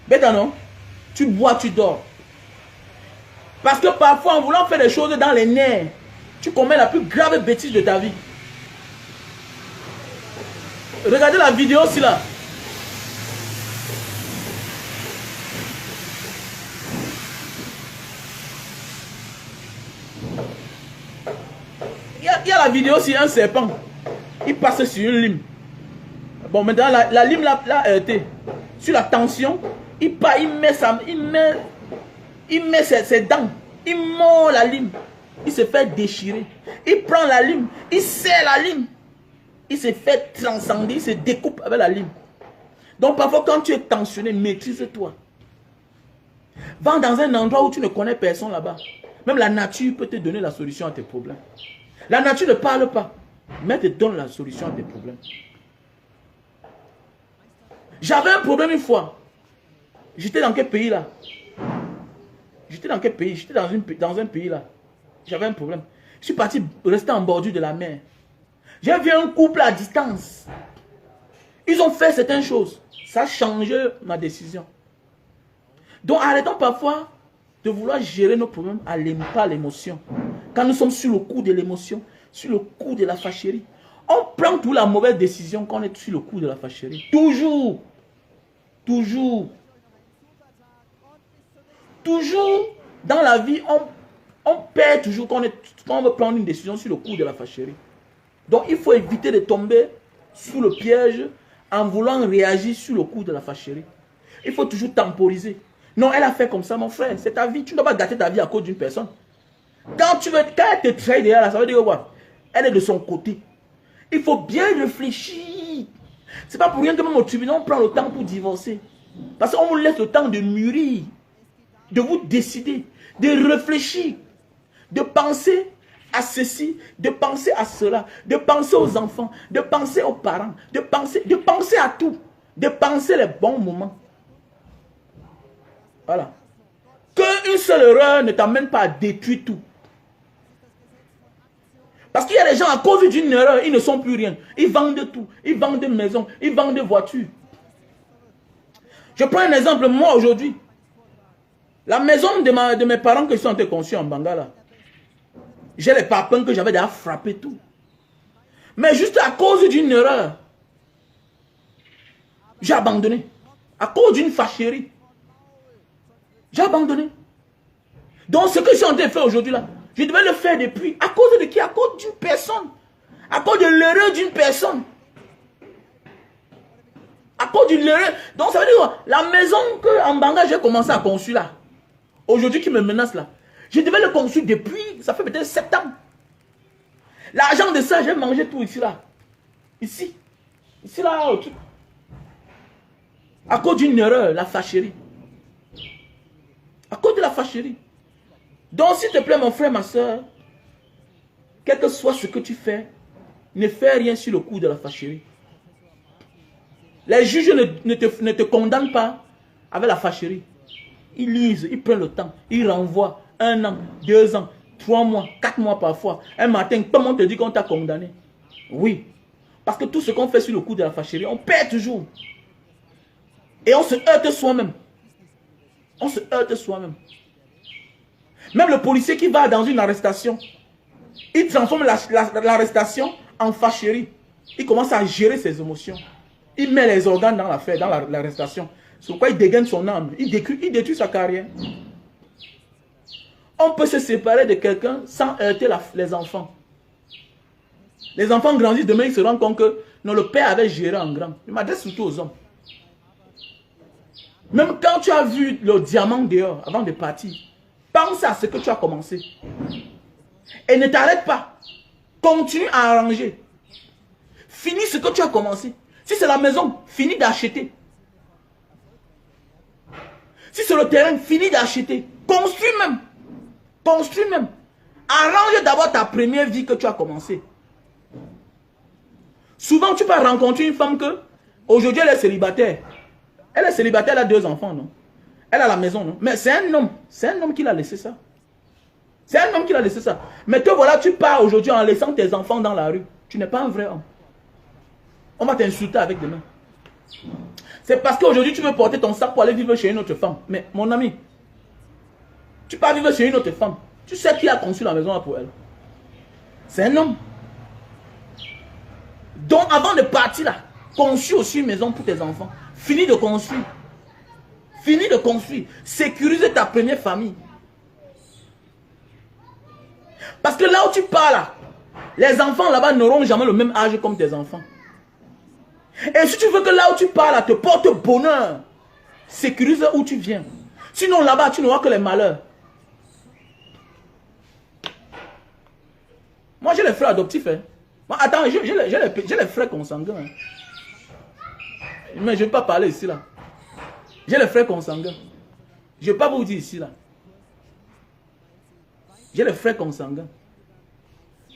bêta non, tu bois, tu dors. Parce que parfois, en voulant faire des choses dans les nerfs, tu commets la plus grave bêtise de ta vie. Regardez la vidéo aussi là. Il y a la vidéo sur un serpent. Il passe sur une lime. Bon, maintenant la lime là sur la tension, il met ses dents. Il mord la lime. Il se fait déchirer. Il prend la lime. Il serre la lime. Il se fait transcender. Il se découpe avec la lime. Donc parfois quand tu es tensionné, maîtrise-toi. Va dans un endroit où tu ne connais personne là-bas. Même la nature peut te donner la solution à tes problèmes. La nature ne parle pas, mais te donne la solution à tes problèmes. J'avais un problème une fois. J'étais dans quel pays là? J'étais dans quel pays? J'étais dans un pays là. J'avais un problème. Je suis parti rester en bordure de la mer. J'ai vu un couple à distance. Ils ont fait certaines choses. Ça a changé ma décision. Donc arrêtons parfois de vouloir gérer nos problèmes par l'émotion. Quand nous sommes sur le coup de l'émotion, sur le coup de la fâcherie, on prend toute la mauvaise décision quand on est sur le coup de la fâcherie. Toujours. Toujours. Toujours Dans la vie, on perd toujours quand on veut prendre une décision sur le coup de la fâcherie. Donc, il faut éviter de tomber sous le piège en voulant réagir sur le coup de la fâcherie. Il faut toujours temporiser. Non, elle a fait comme ça, mon frère. C'est ta vie. Tu ne dois pas gâter ta vie à cause d'une personne. Quand elle te traite derrière là, ça veut dire quoi? Elle est de son côté. Il faut bien réfléchir. C'est pas pour rien que même au tribunal, on prend le temps pour divorcer. Parce qu'on vous laisse le temps de mûrir, de vous décider, de réfléchir, de penser à ceci, de penser à cela, de penser aux enfants, de penser aux parents, de penser à tout, de penser les bons moments. Voilà. Qu'une seule erreur ne t'amène pas à détruire tout. Parce qu'il y a des gens, à cause d'une erreur, ils ne sont plus rien. Ils vendent tout. Ils vendent des maisons. Ils vendent des voitures. Je prends un exemple, moi aujourd'hui. La maison de mes parents que sont conçus en Bangala. J'ai les papins que j'avais déjà frappé tout. Mais juste à cause d'une erreur, j'ai abandonné. À cause d'une fâcherie. J'ai abandonné. Donc ce que je suis en train de faire aujourd'hui là, je devais le faire depuis. À cause de qui? À cause d'une personne. À cause de l'erreur d'une personne. À cause d'une erreur. Donc ça veut dire la maison que en Banga j'ai commencé à construire là. Aujourd'hui qui me menace là. Je devais le construire depuis, ça fait peut-être 7 ans. L'argent de ça, j'ai mangé tout ici là. Ici. Ici là. Tout. À cause d'une erreur, la fâcherie. À cause de la fâcherie. Donc, s'il te plaît, mon frère, ma soeur, quel que soit ce que tu fais, ne fais rien sur le coup de la fâcherie. Les juges ne te condamnent pas avec la fâcherie. Ils lisent, ils prennent le temps, ils renvoient 1 an, 2 ans, 3 mois, 4 mois parfois. Un matin, tout le monde te dit qu'on t'a condamné. Oui. Parce que tout ce qu'on fait sur le coup de la fâcherie, on perd toujours. Et on se heurte soi-même. On se heurte soi-même. Même le policier qui va dans une arrestation, il transforme l'arrestation en fâcherie. Il commence à gérer ses émotions. Il met les organes dans l'affaire, dans l'arrestation. C'est pourquoi il dégaine son âme. Il détruit sa carrière. On peut se séparer de quelqu'un sans heurter les enfants. Les enfants grandissent, demain ils se rendent compte que non, le père avait géré en grand. Je m'adresse surtout aux hommes. Même quand tu as vu le diamant dehors, avant de partir, pense à ce que tu as commencé. Et ne t'arrête pas. Continue à arranger. Finis ce que tu as commencé. Si c'est la maison, finis d'acheter. Si c'est le terrain, finis d'acheter. Construis même. Construis même. Arrange d'abord ta première vie que tu as commencé. Souvent, tu peux rencontrer une femme que, aujourd'hui, elle est célibataire. Elle est célibataire, elle a 2 enfants, non? Elle a la maison, non? Mais c'est un homme. C'est un homme qui l'a laissé ça. C'est un homme qui l'a laissé ça. Mais toi, voilà, tu pars aujourd'hui en laissant tes enfants dans la rue. Tu n'es pas un vrai homme. On va t'insulter avec des mains. C'est parce qu'aujourd'hui, tu veux porter ton sac pour aller vivre chez une autre femme. Mais mon ami, tu pars vivre chez une autre femme. Tu sais qui a conçu la maison là pour elle. C'est un homme. Donc, avant de partir là, conçu aussi une maison pour tes enfants. Finis de construire. Finis de construire. Sécurise ta première famille. Parce que là où tu pars là, les enfants là-bas n'auront jamais le même âge comme tes enfants. Et si tu veux que là où tu pars là te porte bonheur, sécurise où tu viens. Sinon là-bas tu n'auras que les malheurs. Moi j'ai les frères adoptifs. Hein. Moi, attends, j'ai les frères consanguins. Hein. Mais je ne vais pas parler ici là. J'ai les frères consanguins. Je ne vais pas vous dire ici là. J'ai les frères consanguins.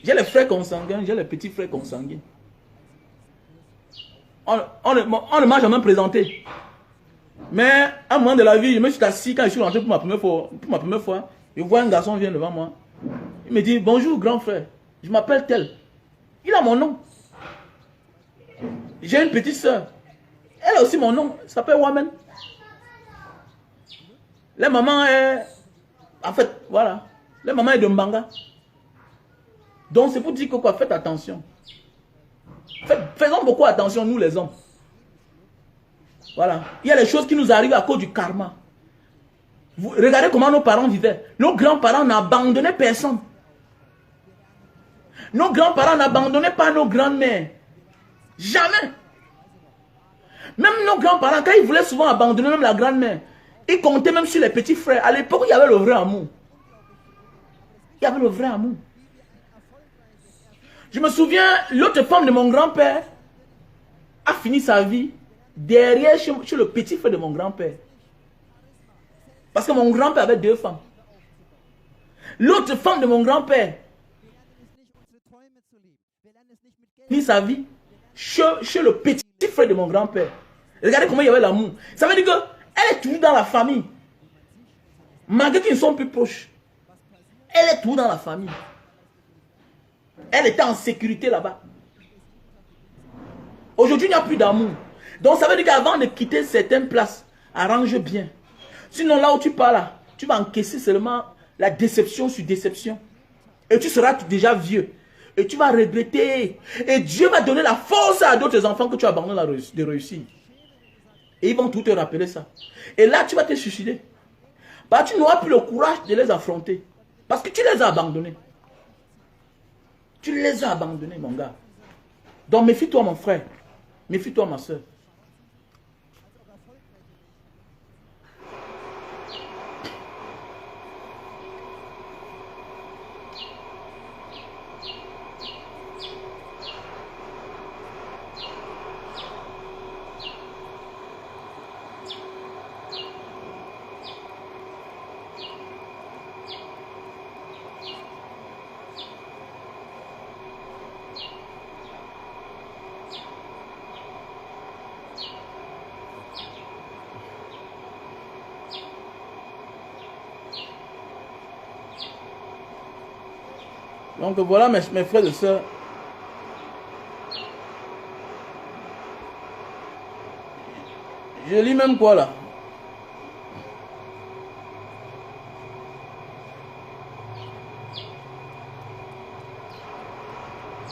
J'ai les frères consanguins, j'ai les petits frères consanguins. On ne m'a jamais présenté. Mais à un moment de la vie, je me suis assis quand je suis rentré pour ma première fois. Je vois un garçon vient devant moi. Il me dit, bonjour grand frère, je m'appelle tel. Il a mon nom. J'ai une petite soeur. Elle a aussi mon nom. Elle s'appelle Wamen. La maman est... En fait, voilà. La maman est de Mbanga. Donc c'est pour dire que quoi, faites attention. Faisons beaucoup attention, nous les hommes. Voilà. Il y a des choses qui nous arrivent à cause du karma. Regardez comment nos parents vivaient. Nos grands-parents n'abandonnaient personne. Nos grands-parents n'abandonnaient pas nos grandes-mères. Jamais. Même nos grands-parents, quand ils voulaient souvent abandonner même la grand-mère, ils comptaient même sur les petits frères. À l'époque, il y avait le vrai amour. Il y avait le vrai amour. Je me souviens, l'autre femme de mon grand-père a fini sa vie derrière chez le petit frère de mon grand-père. Parce que mon grand-père avait 2 femmes. L'autre femme de mon grand-père a fini sa vie chez le petit frère de mon grand-père. Regardez comment il y avait l'amour. Ça veut dire qu'elle est toujours dans la famille. Malgré qu'ils ne sont plus proches. Elle est toujours dans la famille. Elle était en sécurité là-bas. Aujourd'hui, il n'y a plus d'amour. Donc ça veut dire qu'avant de quitter certaines places, arrange bien. Sinon, là où tu pars là, tu vas encaisser seulement la déception sur déception. Et tu seras déjà vieux. Et tu vas regretter. Et Dieu va donner la force à d'autres enfants que tu abandonnes de réussir. Et ils vont tout te rappeler ça. Et là, tu vas te suicider. Bah, tu n'auras plus le courage de les affronter. Parce que tu les as abandonnés. Tu les as abandonnés, mon gars. Donc, méfie-toi, mon frère. Méfie-toi, ma soeur. Donc voilà mes frères et sœurs. Je lis même quoi là?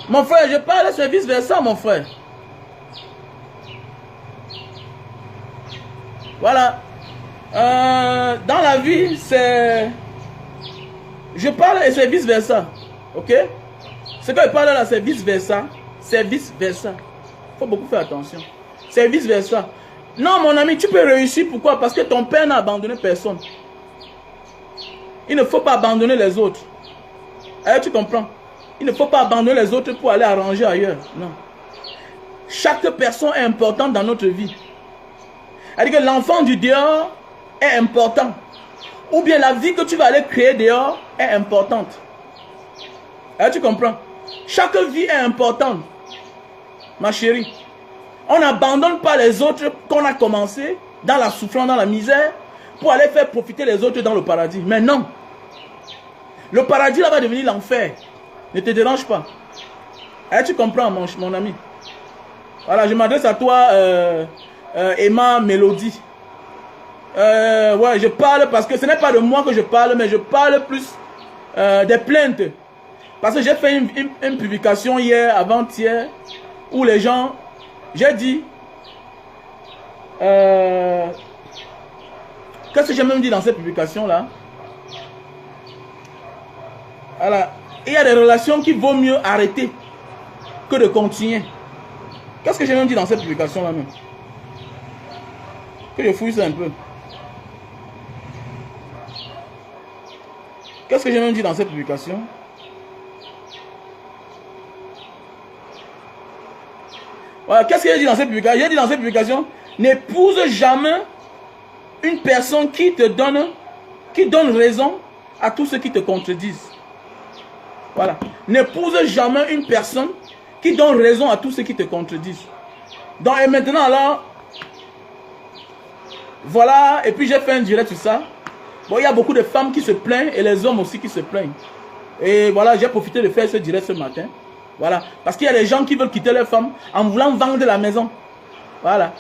Mon frère, je parle, c'est vice versa, mon frère. Voilà. Dans la vie, c'est... Je parle et c'est vice versa. Ok? Ce que je parle là, c'est vice versa. C'est vice versa. Il faut beaucoup faire attention. C'est vice versa. Non, mon ami, tu peux réussir. Pourquoi? Parce que ton père n'a abandonné personne. Il ne faut pas abandonner les autres. Tu comprends? Il ne faut pas abandonner les autres pour aller arranger ailleurs. Non. Chaque personne est importante dans notre vie. C'est-à-dire que l'enfant du dehors est important. Ou bien la vie que tu vas aller créer dehors est importante. Tu comprends? Chaque vie est importante. Ma chérie. On n'abandonne pas les autres qu'on a commencé dans la souffrance, dans la misère, pour aller faire profiter les autres dans le paradis. Mais non. Le paradis là va devenir l'enfer. Ne te dérange pas. Tu comprends, mon ami. Voilà, je m'adresse à toi, Emma Mélodie. Ouais, je parle parce que ce n'est pas de moi que je parle, mais je parle plus des plaintes. Parce que j'ai fait une publication hier, avant-hier, où les gens, j'ai dit, qu'est-ce que j'ai même dit dans cette publication-là? Voilà. Il y a des relations qu'il vaut mieux arrêter que de continuer. Qu'est-ce que j'ai même dit dans cette publication-là même? Que je fouille ça un peu. Qu'est-ce que j'ai même dit dans cette publication? Voilà, qu'est-ce que j'ai dit dans cette publication? J'ai dit dans cette publication, n'épouse jamais une personne qui donne raison à tous ceux qui te contredisent. Voilà. N'épouse jamais une personne qui donne raison à tous ceux qui te contredisent. Donc, et maintenant, là, voilà, et puis j'ai fait un direct sur ça. Bon, il y a beaucoup de femmes qui se plaignent et les hommes aussi qui se plaignent. Et voilà, j'ai profité de faire ce direct ce matin. Voilà. Parce qu'il y a des gens qui veulent quitter leur femme en voulant vendre la maison. Voilà.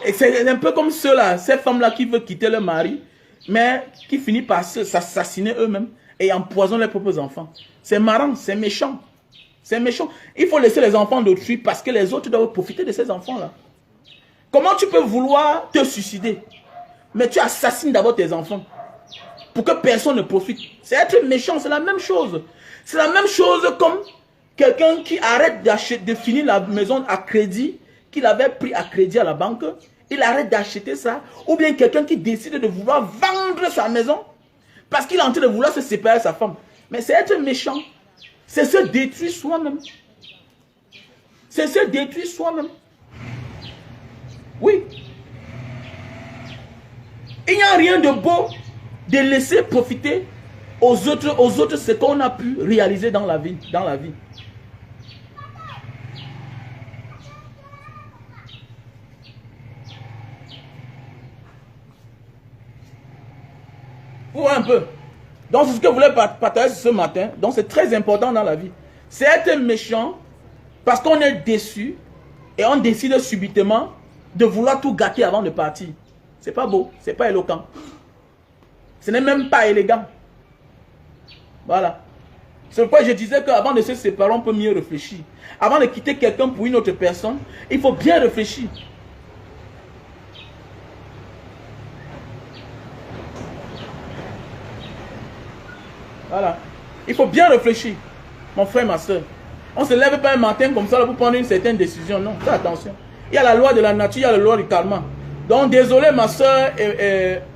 Et c'est un peu comme ceux-là, ces femmes-là qui veulent quitter leur mari, mais qui finissent par s'assassiner eux-mêmes et empoisonnent leurs propres enfants. C'est marrant, c'est méchant. C'est méchant. Il faut laisser les enfants d'autrui parce que les autres doivent profiter de ces enfants-là. Comment tu peux vouloir te suicider? Mais tu assassines d'abord tes enfants. Pour que personne ne profite. C'est être méchant, c'est la même chose. C'est la même chose comme quelqu'un qui arrête de finir la maison à crédit, qu'il avait pris à crédit à la banque. Il arrête d'acheter ça. Ou bien quelqu'un qui décide de vouloir vendre sa maison parce qu'il est en train de vouloir se séparer de sa femme. Mais c'est être méchant. C'est se détruire soi-même. C'est se détruire soi-même. Oui. Il n'y a rien de beau de laisser profiter aux autres ce qu'on a pu réaliser dans la vie. Pour un peu. Donc c'est ce que je voulais partager ce matin. Donc c'est très important dans la vie. C'est être méchant parce qu'on est déçu et on décide subitement de vouloir tout gâter avant de partir. C'est pas beau, c'est pas éloquent. Ce n'est même pas élégant. Voilà. C'est pourquoi je disais qu'avant de se séparer, on peut mieux réfléchir. Avant de quitter quelqu'un pour une autre personne, il faut bien réfléchir. Voilà. Il faut bien réfléchir, mon frère, ma soeur. On ne se lève pas un matin comme ça pour prendre une certaine décision. Non, fais attention. Il y a la loi de la nature, il y a la loi du karma. Donc, désolé, ma soeur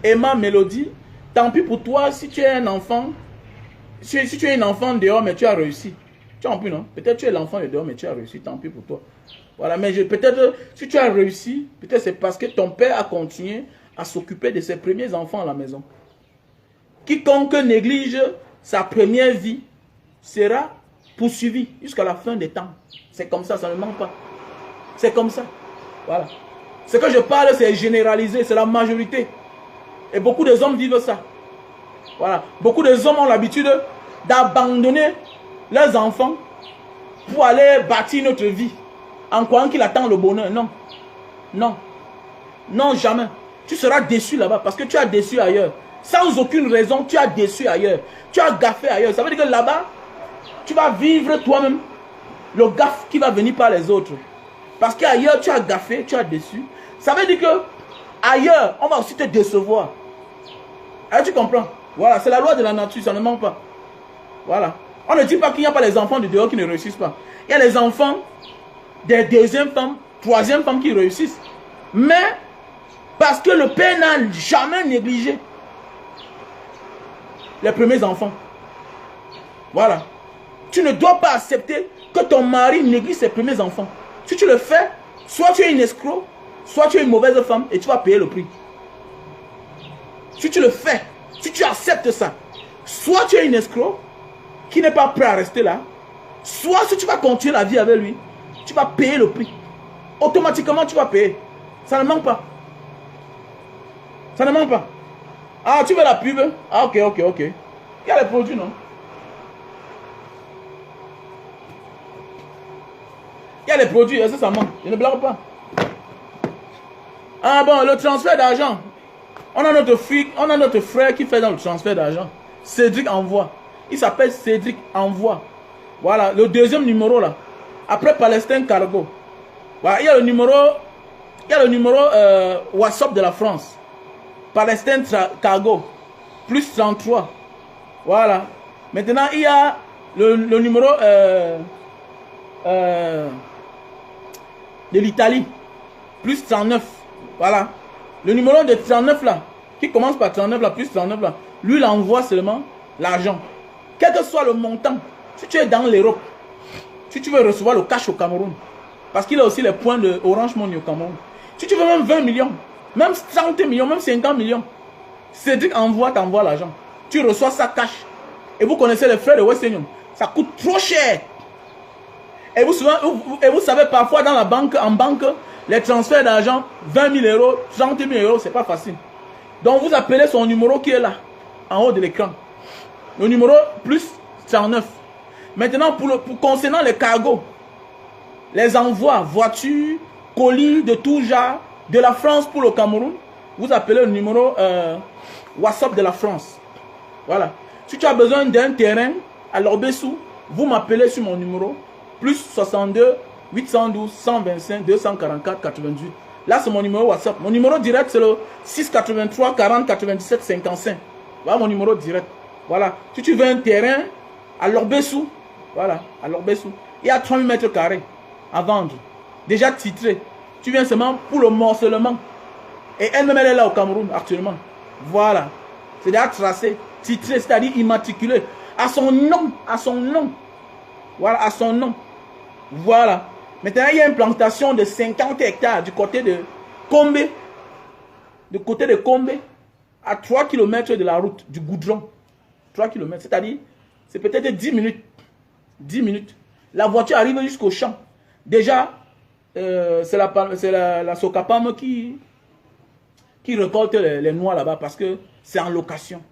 Emma Mélodie. Tant pis pour toi si tu es un enfant. Si tu es un enfant dehors, mais tu as réussi. Tant pis, non? Peut-être tu es l'enfant de dehors, mais tu as réussi. Tant pis pour toi. Voilà, mais peut-être si tu as réussi, peut-être c'est parce que ton père a continué à s'occuper de ses premiers enfants à la maison. Quiconque néglige sa première vie sera poursuivi jusqu'à la fin des temps. C'est comme ça, ça ne manque pas. C'est comme ça. Voilà. Ce que je parle, c'est généralisé, c'est la majorité. Et beaucoup des hommes vivent ça. Voilà. Beaucoup des hommes ont l'habitude d'abandonner leurs enfants pour aller bâtir notre vie en croyant qu'il attend le bonheur. Non. Non. Non, jamais. Tu seras déçu là-bas parce que tu as déçu ailleurs. Sans aucune raison, tu as déçu ailleurs. Tu as gaffé ailleurs. Ça veut dire que là-bas, tu vas vivre toi-même le gaffe qui va venir par les autres. Parce qu'ailleurs, tu as gaffé, tu as déçu. Ça veut dire que ailleurs, on va aussi te décevoir. Alors, tu comprends? Voilà, c'est la loi de la nature, ça ne manque pas. Voilà. On ne dit pas qu'il n'y a pas les enfants de dehors qui ne réussissent pas. Il y a les enfants des deuxième femmes, troisième femmes qui réussissent. Mais, parce que le père n'a jamais négligé les premiers enfants. Voilà. Tu ne dois pas accepter que ton mari néglige ses premiers enfants. Si tu le fais, soit tu es une escroc, soit tu es une mauvaise femme et tu vas payer le prix. Si tu le fais, si tu acceptes ça, soit tu es une escroc qui n'est pas prêt à rester là, soit si tu vas continuer la vie avec lui, tu vas payer le prix. Automatiquement, tu vas payer. Ça ne manque pas. Ça ne manque pas. Ah, tu veux la pub? Ah, ok. Il y a les produits, non? Il y a les produits, est-ce que ça manque? Je ne blague pas. Ah bon, le transfert d'argent. On a notre frère qui fait dans le transfert d'argent. Cédric Envoie. Il s'appelle Cédric Envoie. Voilà, le deuxième numéro là. Après Palestine Cargo. Voilà, il y a le numéro WhatsApp de la France. Palestine Cargo. Plus 33. Voilà. Maintenant, il y a le numéro de l'Italie. Plus 39. Voilà. Le numéro de 39 là, qui commence par 39 là, plus 39 là, lui il envoie seulement l'argent. Quel que soit le montant, si tu es dans l'Europe, si tu veux recevoir le cash au Cameroun, parce qu'il a aussi les points de Orange Money au Cameroun. Si tu veux même 20 millions, même 30 millions, même 50 millions, Cédric t'envoie l'argent. Tu reçois ça cash. Et vous connaissez les frais de Western Union. Ça coûte trop cher. Et vous savez, parfois dans la banque, en banque, les transferts d'argent, 20 000 euros, 30 000 euros, c'est pas facile. Donc vous appelez son numéro qui est là, en haut de l'écran. Le numéro plus 39. Maintenant, concernant les cargos, les envois, voitures, colis de tout genre, de la France pour le Cameroun, vous appelez le numéro WhatsApp de la France. Voilà. Si tu as besoin d'un terrain à l'Orbessou, vous m'appelez sur mon numéro, plus 62 812 125 244 88. Là, c'est mon numéro WhatsApp. Mon numéro direct, c'est le 683 40 97 55. Voilà mon numéro direct. Voilà. Si tu veux un terrain à Lorbessou, voilà, à Lorbessou, il y a 30 mètres carrés à vendre. Déjà titré. Tu viens seulement pour le morcellement. Et elle-même, elle est là au Cameroun actuellement. Voilà. C'est déjà tracé, titré, c'est-à-dire immatriculé. À son nom, à son nom. Voilà, à son nom. Voilà. Maintenant, il y a une plantation de 50 hectares du côté de Combe. Du côté de Combe, à 3 km de la route, du goudron. 3 km, c'est-à-dire, c'est peut-être 10 minutes. 10 minutes. La voiture arrive jusqu'au champ. Déjà, c'est la Socapam qui récolte les noix là-bas parce que c'est en location.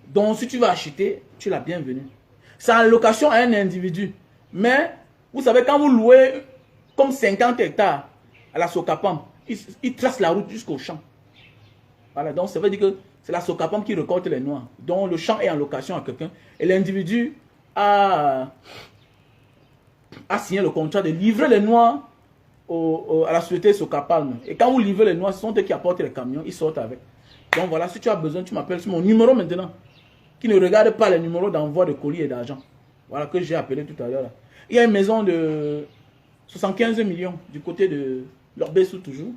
Donc, si tu vas acheter, tu es la bienvenue. C'est en location à un individu. Mais, vous savez, quand vous louez comme 50 hectares à la Socapam, il trace la route jusqu'au champ. Voilà, donc ça veut dire que c'est la Socapam qui récolte les noix. Donc, le champ est en location à quelqu'un. Et l'individu a signé le contrat de livrer les noix à la société Socapam. Et quand vous livrez les noix, ce sont eux qui apportent les camions, ils sortent avec. Donc voilà, si tu as besoin, tu m'appelles sur mon numéro maintenant, qui ne regarde pas les numéros d'envoi de colis et d'argent. Voilà, que j'ai appelé tout à l'heure. Il y a une maison de 75 millions du côté de Lorbessou toujours.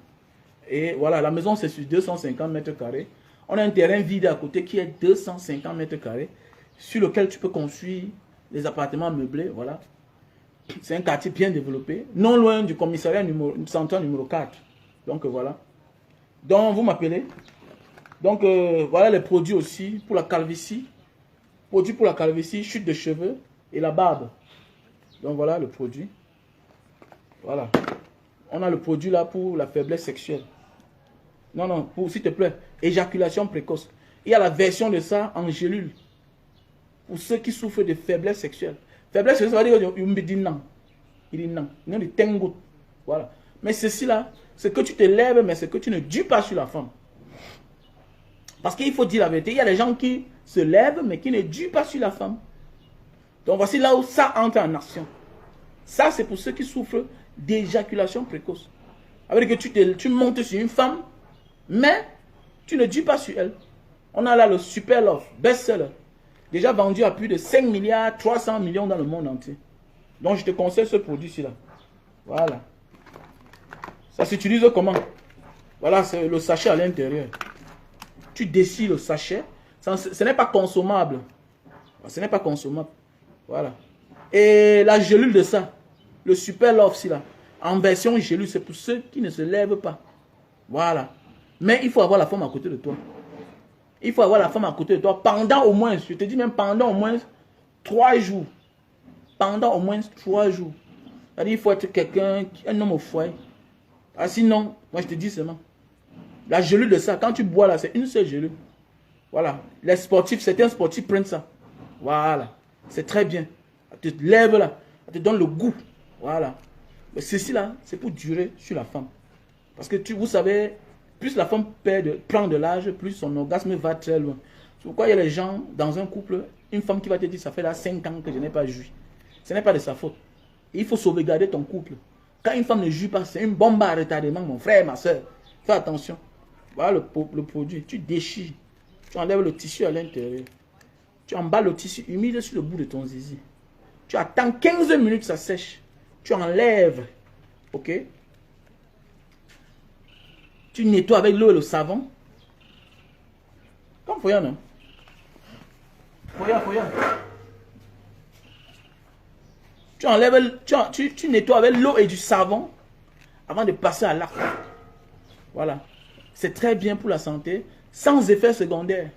Et voilà, la maison c'est sur 250 mètres carrés. On a un terrain vide à côté qui est 250 mètres carrés, sur lequel tu peux construire des appartements meublés. Voilà. C'est un quartier bien développé, non loin du commissariat central numéro 4. Donc voilà. Donc vous m'appelez. Donc voilà les produits aussi pour la calvitie. Produits pour la calvitie, chute de cheveux et la barbe. Donc voilà le produit. Voilà. On a le produit là pour la faiblesse sexuelle. Non, non, s'il te plaît, éjaculation précoce. Il y a la version de ça en gélule. Pour ceux qui souffrent de faiblesse sexuelle. Faiblesse sexuelle, ça veut dire qu'il dit non. Il dit non. Non, il dit tengo. Voilà. Mais ceci là, c'est que tu te lèves, mais c'est que tu ne dis pas sur la femme. Parce qu'il faut dire la vérité. Il y a des gens qui se lèvent, mais qui ne disent pas sur la femme. Donc voici là où ça entre en action. Ça, c'est pour ceux qui souffrent d'éjaculation précoce. Avec que tu montes sur une femme, mais tu ne dis pas sur elle. On a là le Super Love, best-seller. Déjà vendu à plus de 5 milliards 300 millions dans le monde entier. Donc je te conseille ce produit-ci là. Voilà. Ça s'utilise comment? Voilà, c'est le sachet à l'intérieur. Tu dessis le sachet. Ce n'est pas consommable. Ce n'est pas consommable. Voilà. Et la gélule de ça, le Super Love, là, en version gélule, c'est pour ceux qui ne se lèvent pas. Voilà. Mais il faut avoir la femme à côté de toi. Il faut avoir la femme à côté de toi pendant au moins, je te dis même pendant au moins 3 jours. Pendant au moins 3 jours. C'est-à-dire il faut être quelqu'un, un homme au foyer. Ah, sinon, moi je te dis seulement. La gélule de ça, quand tu bois là, c'est une seule gélule. Voilà. Les sportifs, certains sportifs prennent ça. Voilà. C'est très bien. Tu te lèves là. Ça te donne le goût. Voilà. Mais ceci là, c'est pour durer sur la femme. Parce que vous savez, plus la femme prend de l'âge, plus son orgasme va très loin. C'est pourquoi il y a les gens dans un couple, une femme qui va te dire, ça fait là 5 ans que je n'ai pas joui. Ce n'est pas de sa faute. Il faut sauvegarder ton couple. Quand une femme ne joue pas, c'est une bombe à retardement, mon frère, ma soeur. Fais attention. Voilà le produit. Tu déchires. Tu enlèves le tissu à l'intérieur. Tu emballes le tissu humide sur le bout de ton zizi. Tu attends 15 minutes, ça sèche. Tu enlèves. Ok? Tu nettoies avec l'eau et le savon. Comme Foya, non? Foya. Tu enlèves, tu nettoies avec l'eau et du savon avant de passer à l'acte. Voilà. C'est très bien pour la santé, sans effet secondaire.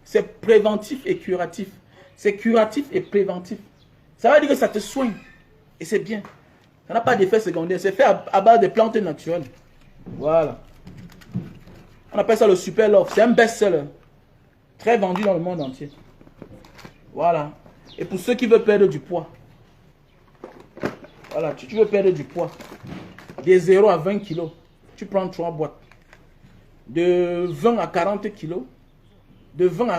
C'est préventif et curatif. C'est curatif et préventif. Ça veut dire que ça te soigne. Et c'est bien. Ça n'a pas d'effet secondaire. C'est fait à base de plantes naturelles. Voilà. On appelle ça le Super Love. C'est un best-seller. Très vendu dans le monde entier. Voilà. Et pour ceux qui veulent perdre du poids. Voilà, tu veux perdre du poids. De 0 à 20 kilos. Tu prends 3 boîtes. De 20 à 40 kilos. De 20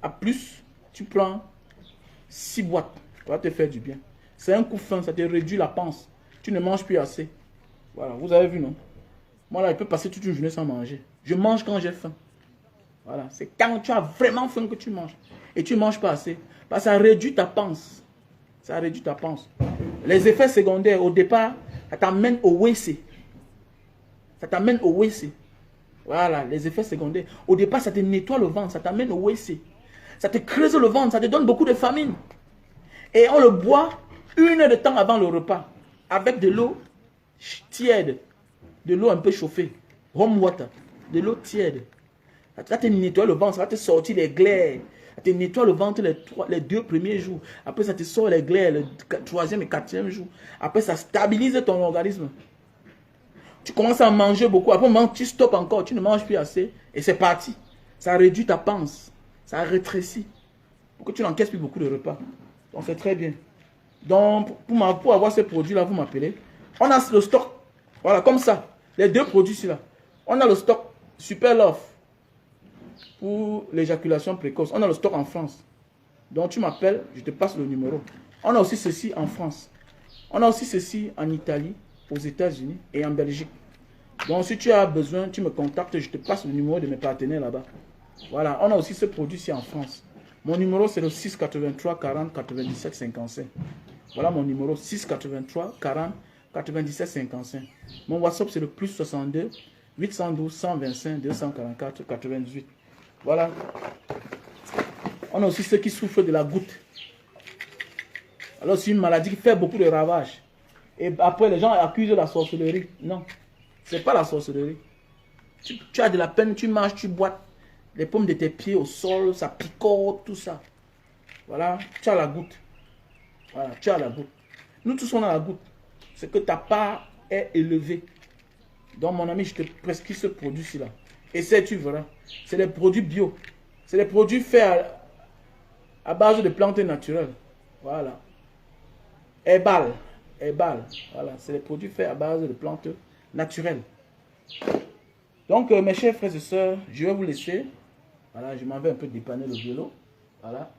à plus. Tu prends 6 boîtes. Ça va te faire du bien. C'est un coup fin. Ça te réduit la panse. Tu ne manges plus assez. Voilà, vous avez vu, non? Moi, là, je peux passer toute une journée sans manger. Je mange quand j'ai faim. Voilà, c'est quand tu as vraiment faim que tu manges. Et tu ne manges pas assez. Parce que ça réduit ta panse. Ça réduit ta panse. Les effets secondaires, au départ, ça t'amène au WC. Ça t'amène au WC. Voilà, les effets secondaires. Au départ, ça te nettoie le ventre, ça t'amène au WC. Ça te creuse le ventre, ça te donne beaucoup de famine. Et on le boit 1 heure de temps avant le repas. Avec de l'eau tiède. De l'eau un peu chauffée. Home water. De l'eau tiède. Ça va te nettoyer le ventre, ça va te sortir les glaires. Ça te nettoie le ventre les 2 premiers jours. Après, ça te sort les glaires le 3e et 4e jour. Après, ça stabilise ton organisme. Tu commences à manger beaucoup. Après, tu stoppes encore. Tu ne manges plus assez. Et c'est parti. Ça réduit ta panse. Ça rétrécit. Pour que tu n'encaisses plus beaucoup de repas. Donc, c'est très bien. Donc, pour avoir ces produits-là, vous m'appelez. On a le stock. Voilà, comme ça. Les 2 produits-là. On a le stock Super Love pour l'éjaculation précoce. On a le stock en France. Donc, tu m'appelles, je te passe le numéro. On a aussi ceci en France. On a aussi ceci en Italie, aux États-Unis et en Belgique. Donc, si tu as besoin, tu me contactes, je te passe le numéro de mes partenaires là-bas. Voilà, on a aussi ce produit-ci en France. Mon numéro, c'est le 683 40 97 55. Voilà mon numéro, 683 40 97 55. Mon WhatsApp, c'est le plus 62 812 125 244 98. Voilà. On a aussi ceux qui souffrent de la goutte. Alors, c'est une maladie qui fait beaucoup de ravages. Et après, les gens accusent la sorcellerie. Non, ce n'est pas la sorcellerie. Tu as de la peine, tu manges, tu boites les paumes de tes pieds au sol, ça picote, tout ça. Voilà, tu as la goutte. Voilà, tu as la goutte. Nous tous, on a la goutte. C'est que ta part est élevée. Donc, mon ami, je te prescris ce produit-ci là. Essaie, tu verras. C'est des produits bio. C'est des produits faits à base de plantes naturelles. Voilà. Herbal. Herbal. Voilà. C'est des produits faits à base de plantes naturelles. Donc, mes chers frères et sœurs, je vais vous laisser. Voilà, je m'en vais un peu dépanner le vélo. Voilà.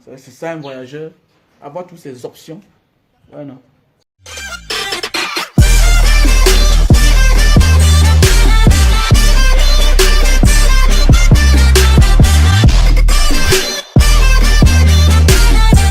C'est ça un voyageur. Avoir toutes ces options. Ouais, non.